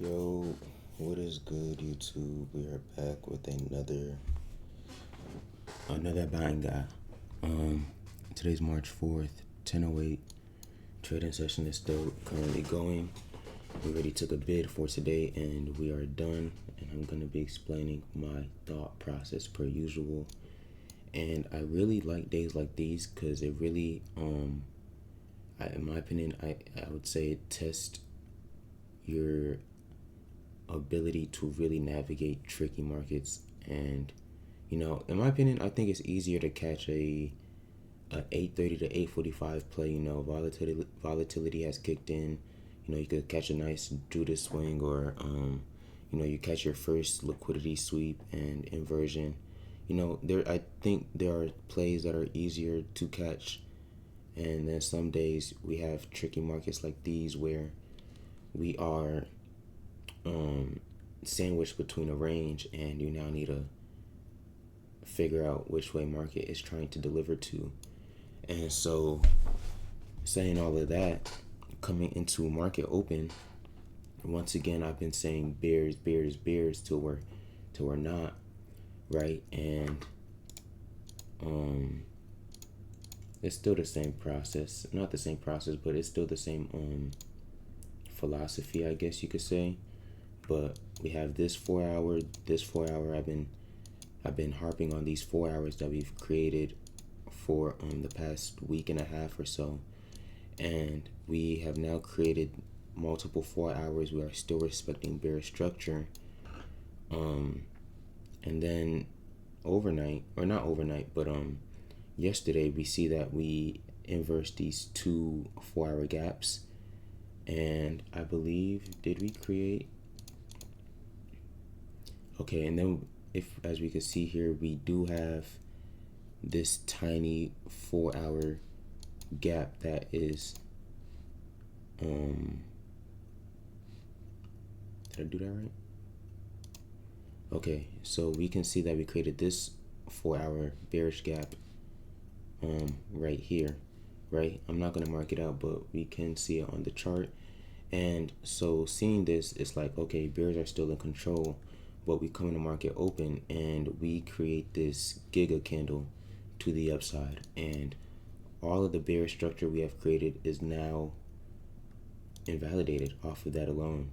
Yo, what is good, YouTube? We are back with another buying guy. Today's March 4th, 10:08. Trading session is still currently going. We already took a bid for today and we are done. And I'm gonna be explaining my thought process per usual. And I really like days like these because it really, in my opinion, I would say it tests your ability to really navigate tricky markets. And in my opinion, I think it's easier to catch a 8:30 to 8:45 play. Volatility has kicked in. You could catch a nice Judas swing, or you catch your first liquidity sweep and inversion. I think there are plays that are easier to catch, and then some days we have tricky markets like these where we are sandwiched between a range, and you now need to figure out which way market is trying to deliver to. And so, saying all of that, coming into market open, once again I've been saying bears, bears, bears till we're not, right? And it's still the same process. Not the same process, but it's still the same philosophy, I guess you could say. But we have this 4 hour. I've been harping on these 4 hours that we've created for the past week and a half or so, and we have now created multiple 4 hours. We are still respecting bearish structure, and then overnight, or not overnight, but yesterday we see that we inversed these two 4 hour gaps, and I believe, did we create? Okay, and then if, as we can see here, we do have this tiny 4 hour gap that is did I do that right? Okay, so we can see that we created this 4 hour bearish gap right here, right? I'm not gonna mark it out, but we can see it on the chart. And so seeing this, it's like, okay, bears are still in control, but we come in the market open and we create this giga candle to the upside, and all of the bear structure we have created is now invalidated off of that alone.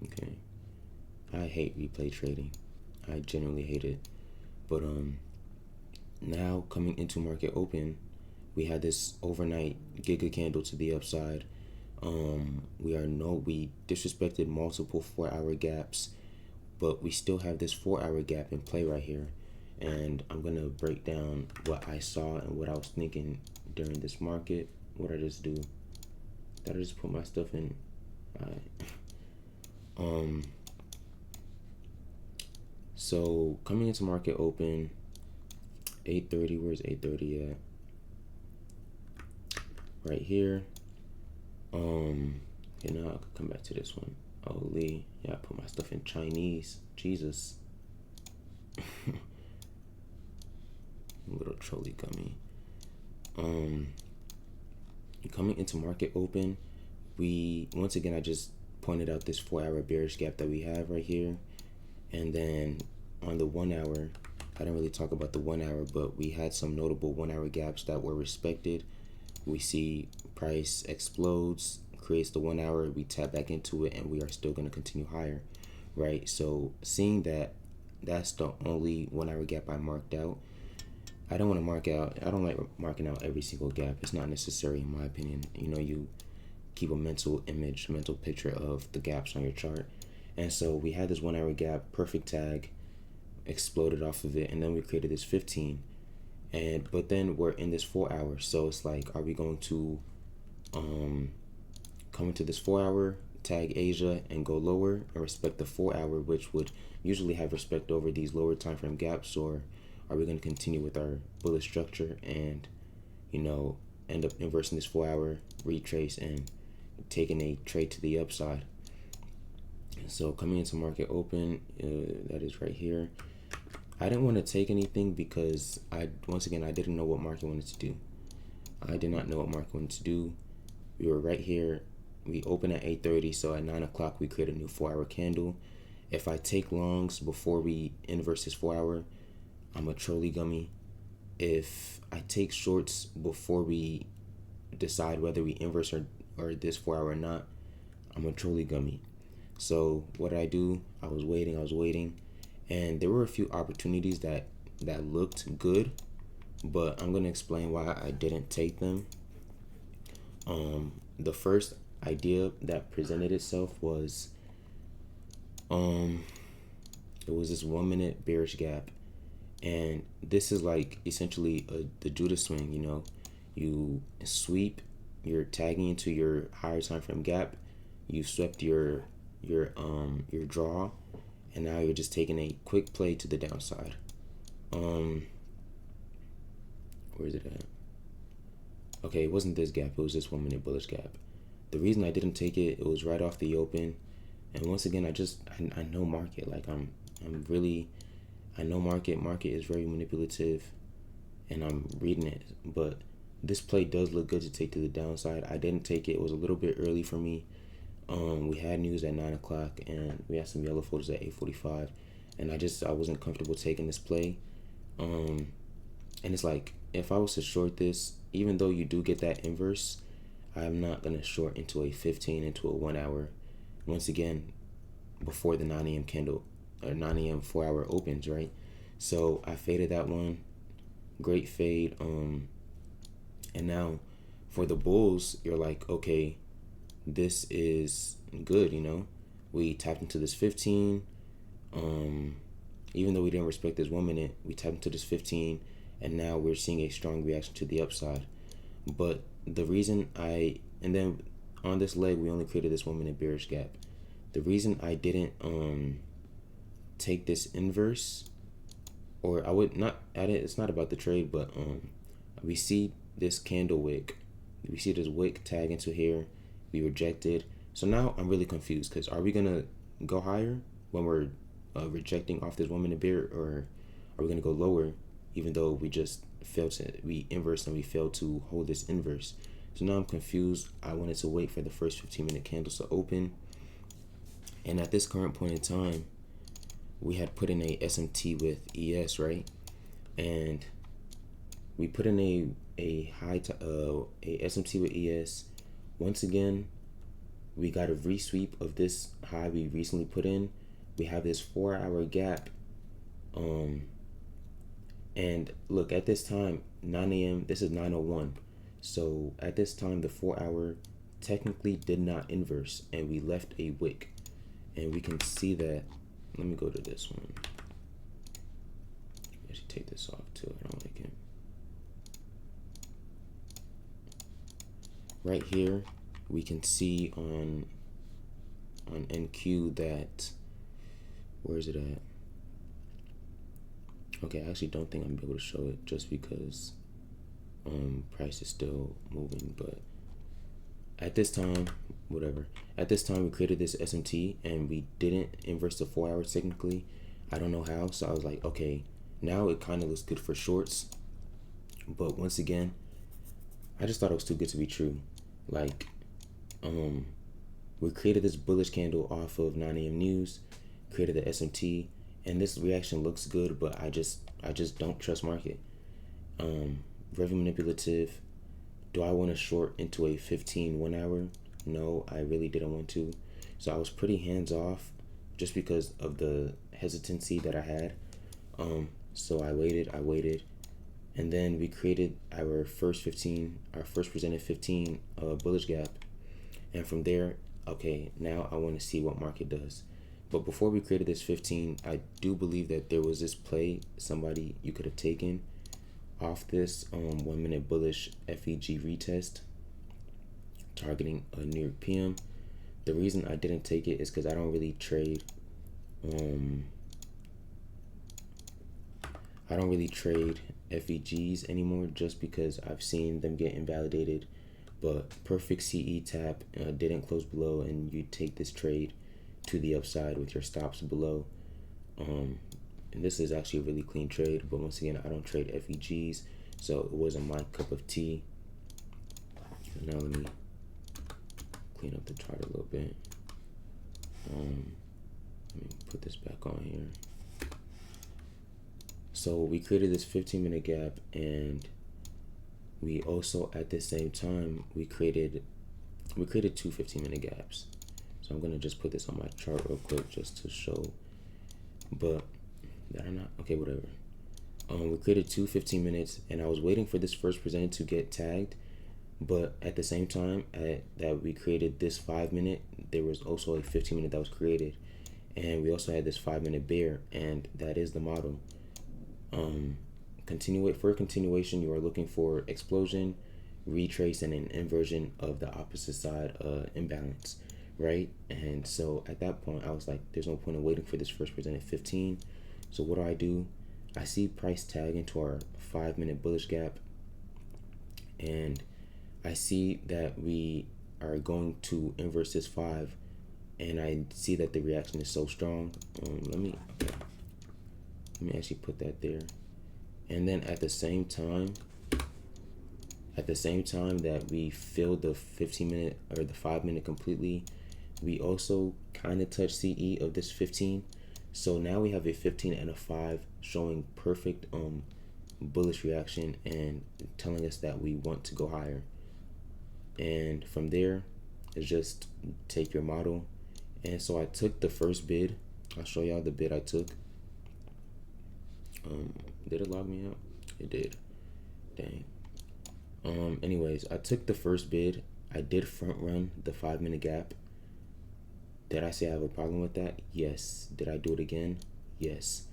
Okay, I hate replay trading. I genuinely hate it. But now coming into market open, we had this overnight giga candle to the upside. We disrespected multiple 4 hour gaps, but we still have this 4 hour gap in play right here. And I'm gonna break down what I saw and what I was thinking during this market. What did I just do? Did I just put my stuff in? So coming into market open, 8:30. Where's 8:30 at? Right here. Okay, now I could come back to this one. Holy, yeah, I put my stuff in Chinese. Jesus. Little trolley gummy. Coming into market open, once again I just pointed out this 4 hour bearish gap that we have right here, and then on the 1 hour, I didn't really talk about the 1 hour, but we had some notable 1 hour gaps that were respected. We see price explodes, creates the 1 hour, we tap back into it, and we are still going to continue higher, right? So seeing that that's the only 1 hour gap I marked out. I don't want to mark out. I don't like marking out every single gap. It's not necessary, in my opinion. You keep a mental image, mental picture of the gaps on your chart. And so we had this 1 hour gap, perfect tag, exploded off of it, and then we created this 15. But then we're in this 4 hour. So it's like, are we going to come into this 4 hour, tag Asia, and go lower and respect the 4 hour, which would usually have respect over these lower time frame gaps, or are we going to continue with our bullish structure and end up inversing this 4 hour, retrace, and taking a trade to the upside? So coming into market open, that is right here. I didn't want to take anything because I didn't know what market wanted to do. I did not know what market wanted to do. We were right here. we open at 8:30, so at 9 o'clock we create a new 4-hour candle. If I take longs before we inverse this 4-hour, I'm a trolley gummy. If I take shorts before we decide whether we inverse or this 4-hour or not, I'm a trolley gummy. So what did I do? I was waiting, and there were a few opportunities that looked good, but I'm gonna explain why I didn't take them. The first idea that presented itself was it was this 1 minute bearish gap, and this is like essentially the Judas swing. You sweep, you're tagging into your higher time frame gap, you swept your draw, and now you're just taking a quick play to the downside. Where is it at? Okay, it wasn't this gap, it was this 1 minute bullish gap. The reason I didn't take it, it was right off the open. And once again, I know market. Like I know market. Market is very manipulative, and I'm reading it. But this play does look good to take to the downside. I didn't take it. It was a little bit early for me. We had news at 9 o'clock, and we had some yellow photos at 8:45, and I wasn't comfortable taking this play. And it's like, if I was to short this, even though you do get that inverse, I'm not gonna short into a 15, into a 1 hour. Once again, before the 9 a.m. candle or 9 a.m. 4-hour opens, right? So I faded that one. Great fade. And now for the bulls, you're like, okay, this is good. We tapped into this 15. Even though we didn't respect this 1 minute, we tapped into this 15, and now we're seeing a strong reaction to the upside. But the reason and then on this leg, we only created this 1 minute bearish gap. The reason I didn't take this inverse, or I would not add it, it's not about the trade, but we see this candle wick. We see this wick tag into here. We rejected. So now I'm really confused, because are we going to go higher when we're rejecting off this 1 minute bear, or are we going to go lower even though we just we inverse and we failed to hold this inverse? So now I'm confused. I wanted to wait for the first 15-minute candles to open. And at this current point in time, we had put in a SMT with ES, right? And we put in a SMT with ES. Once again, we got a resweep of this high we recently put in. We have this 4-hour gap. And look, at this time, 9 a.m., this is 9:01. So at this time, the 4-hour technically did not inverse, and we left a wick. And we can see that. Let me go to this one. I should take this off too. I don't like it. Right here, we can see on NQ that, where is it at? Okay, I actually don't think I'm able to show it just because price is still moving. But at this time, whatever. At this time, we created this SMT and we didn't inverse the 4-hour technically. I don't know how. So I was like, okay, now it kind of looks good for shorts. But once again, I just thought it was too good to be true. Like, we created this bullish candle off of 9 a.m. news, created the SMT, and this reaction looks good, but I just don't trust market. Very manipulative. Do I want to short into a 15 1 hour? No, I really didn't want to. So I was pretty hands off just because of the hesitancy that I had. So I waited, and then we created our first presented 15 bullish gap. And from there, okay, now I want to see what market does. But before we created this 15, I do believe that there was this play you could have taken off this 1 minute bullish FEG retest targeting a New York PM. The reason I didn't take it is because I don't really trade FEGs anymore, just because I've seen them get invalidated. But perfect CE tap didn't close below, and you take this trade to the upside with your stops below. And this is actually a really clean trade, but once again, I don't trade FEGs, so it wasn't my cup of tea. So now let me clean up the chart a little bit. Let me put this back on here. So we created this 15-minute gap, and we also at the same time we created two 15-minute gaps. So I'm gonna just put this on my chart real quick just to show. But did I not? Okay, whatever. We created two 15 minutes, and I was waiting for this first presented to get tagged. But at the same time that we created this 5-minute, there was also a 15-minute that was created, and we also had this 5-minute bear, and that is the model. For continuation, you are looking for explosion, retrace, and an inversion of the opposite side imbalance, right? And so at that point, I was like, there's no point in waiting for this first presented 15. So what do? I see price tag into our 5-minute bullish gap, and I see that we are going to inverse this 5, and I see that the reaction is so strong. Let me actually put that there. And then at the same time that we filled the 15-minute or the 5-minute completely, we also kind of touched CE of this 15. So now we have a 15 and a 5 showing perfect bullish reaction and telling us that we want to go higher. And from there, it's just take your model. And so I took the first bid. I'll show y'all the bid I took. Did it log me out? It did. Dang. Anyways, I took the first bid. I did front run the 5-minute gap. Did I say I have a problem with that? Yes. Did I do it again? Yes.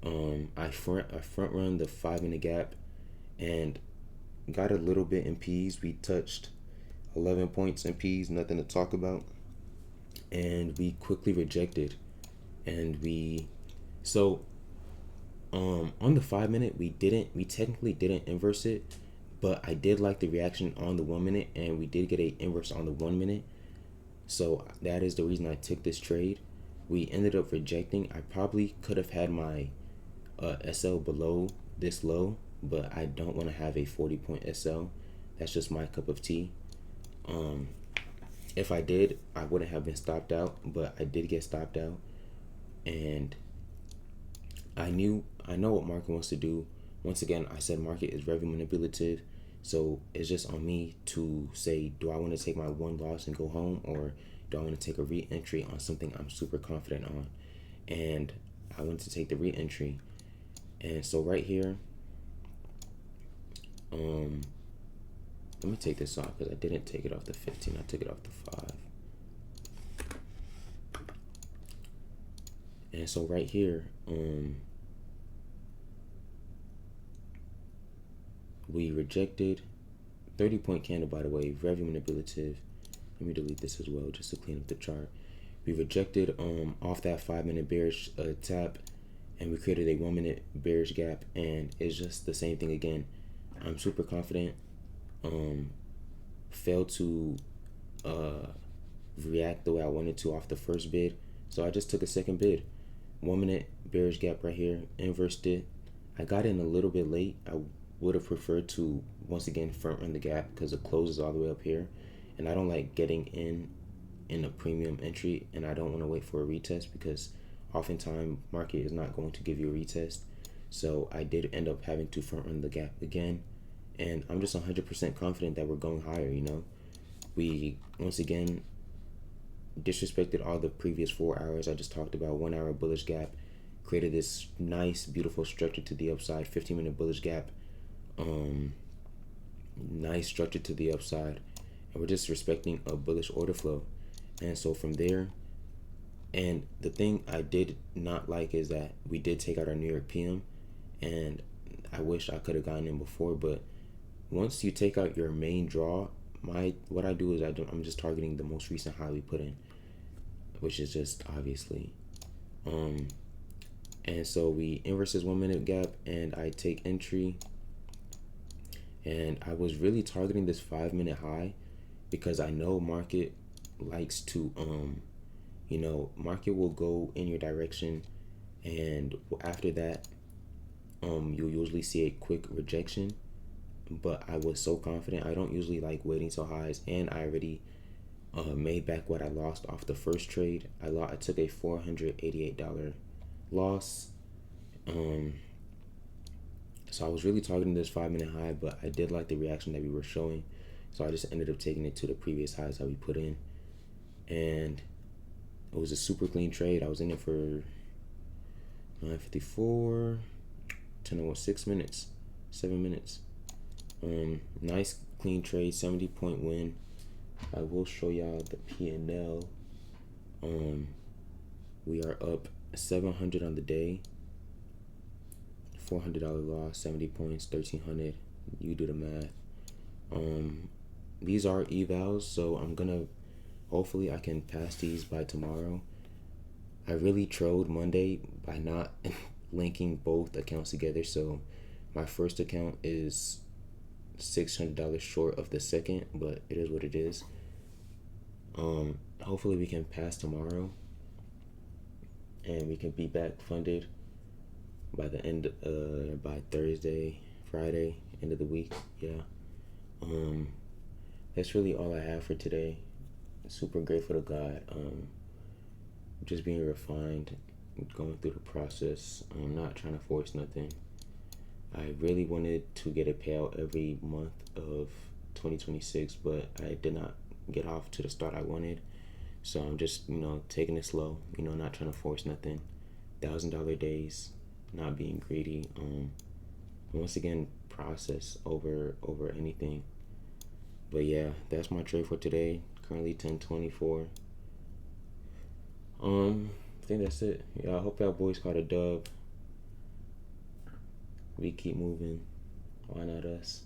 I front run the 5-minute gap and got a little bit in P's. We touched 11 points in P's, nothing to talk about. And we quickly rejected. And on the 5-minute, we technically didn't inverse it, but I did like the reaction on the 1-minute, and we did get a inverse on the 1-minute. So that is the reason I took this trade. We ended up rejecting. I probably could have had my SL below this low, but I don't want to have a 40-point SL. That's just my cup of tea. If I did, I wouldn't have been stopped out, but I did get stopped out, and I know what market wants to do. Once again, I said market is very manipulative, so it's just on me to say, do I want to take my one loss and go home, or do I want to take a re-entry on something I'm super confident on? And I want to take the re-entry. And so right here, let me take this off because I didn't take it off the 15. I took it off the 5. And so right here, we rejected 30-point candle, by the way, very manipulative. Let me delete this as well just to clean up the chart. We rejected off that 5-minute bearish tap, and we created a 1-minute bearish gap, and it's just the same thing again. I'm super confident. Failed to react the way I wanted to off the first bid, so I just took a second bid. 1-minute bearish gap right here, inversed it. I got in a little bit late. I would have preferred to once again front run the gap because it closes all the way up here, and I don't like getting in a premium entry, and I don't want to wait for a retest because oftentimes market is not going to give you a retest. So I did end up having to front run the gap again, and I'm just 100% confident that we're going higher. You know, we once again disrespected all the previous 4 hours. I just talked about 1 hour bullish gap, created this nice beautiful structure to the upside, 15-minute bullish gap, nice structure to the upside, and we're just respecting a bullish order flow. And so from there, and the thing I did not like is that we did take out our New York PM, and I wish I could have gotten in before, but once you take out your main draw, what I do is I'm just targeting the most recent high we put in, which is just obviously, and so we inverse this 1-minute gap, and I take entry, and I was really targeting this 5-minute high because I know market likes to, market will go in your direction, and after that, you'll usually see a quick rejection. But I was so confident. I don't usually like waiting till highs, and I already made back what I lost off the first trade. I took a $488 loss. So I was really targeting this 5-minute high, but I did like the reaction that we were showing. So I just ended up taking it to the previous highs that we put in. And it was a super clean trade. I was in it for 9:54, 10:06 minutes, 7 minutes. Nice clean trade, 70-point win. I will show y'all the P&L. We are up 700 on the day. $400 loss, 70 points, 1,300. You do the math. These are evals, so hopefully I can pass these by tomorrow. I really trolled Monday by not linking both accounts together, so my first account is $600 short of the second, but it is what it is. Hopefully we can pass tomorrow and we can be back funded by the end by Thursday, Friday, end of the week. Yeah. That's really all I have for today. Super grateful to God. Just being refined, going through the process. I'm not trying to force nothing. I really wanted to get a payout every month of 2026, but I did not get off to the start I wanted. So I'm just, taking it slow, not trying to force nothing. $1,000 days, not being greedy. Once again, process over anything. But yeah, that's my trade for today. Currently 10:24. I think that's it. Yeah, I hope y'all boys caught a dub. We keep moving. Why not us?